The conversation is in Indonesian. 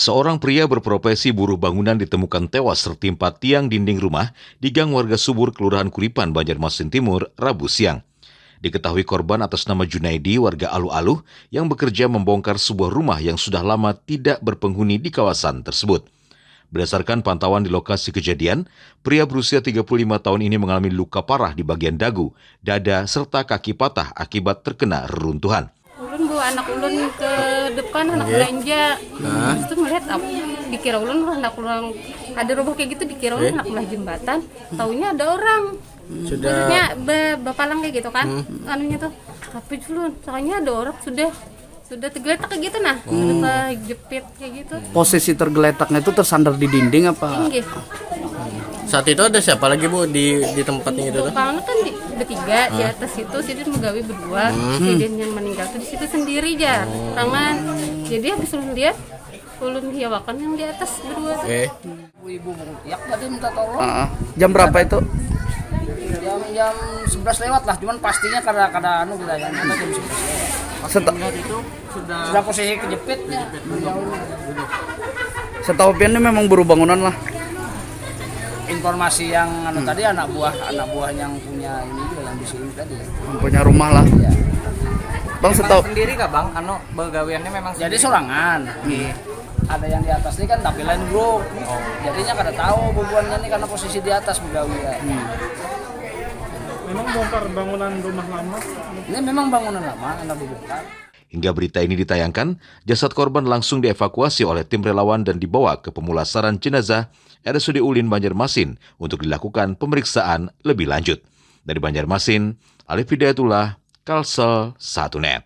Seorang pria berprofesi buruh bangunan ditemukan tewas tertimpa tiang dinding rumah di gang warga Subur, Kelurahan Kuripan, Banjarmasin Timur, Rabu siang. Diketahui korban atas nama Junaidi, warga Aluh-Aluh, yang bekerja membongkar sebuah rumah yang sudah lama tidak berpenghuni di kawasan tersebut. Berdasarkan pantauan di lokasi kejadian, pria berusia 35 tahun ini mengalami luka parah di bagian dagu, dada, serta kaki patah akibat terkena reruntuhan. Ulun bawa anak ulun ke depan, anak belanja. Terus itu melihat dikira ulun anak ulun ada roboh kayak gitu, dikira ulun anak belah jembatan. Taunya ada orang. Maksudnya bapalang kayak gitu kan. Anunya tuh. Tapi ulun, soalnya ada orang sudah tergeletak kayak gitu nah. Sudah jepit kayak gitu. Posisi tergeletaknya itu tersandar di dinding apa? Tinggi. Saat itu ada siapa lagi Bu di tempatnya itu tuh? Bapalangnya kan bertiga di atas itu, jadi megawi berdua. Sidin yang meninggal tuh di situ sendiri aja. Tangan. Jadi habis ulun lihat ulun hiawakan yang di atas berdua tuh. Ibu teriak tadi minta tolong. Jam berapa itu? Jam 11 lewat lah, cuman pastinya karena anu kita yang jam 11 lewat. Itu Sudah posisi kejepitnya. Setahu Pian ini memang buruh bangunan lah. Informasi yang tadi anak buah yang punya ini juga yang di sini tadi. Punya rumah lah. Ya. Bang, setahu sendiri kah Bang? Begawiannya memang Jadi sorangan. Ada yang di atas ini kan tampilan grup. Jadinya kada tahu bubuannya nih karena posisi di atas begawi ya. Memang bongkar bangunan rumah lama? Ini memang bangunan lama, anak dibongkar. Hingga berita ini ditayangkan, jasad korban langsung dievakuasi oleh tim relawan dan dibawa ke pemulasaran jenazah RSUD Ulin Banjarmasin untuk dilakukan pemeriksaan lebih lanjut. Dari Banjarmasin, Alif Hidayatullah, Kalsel 1net.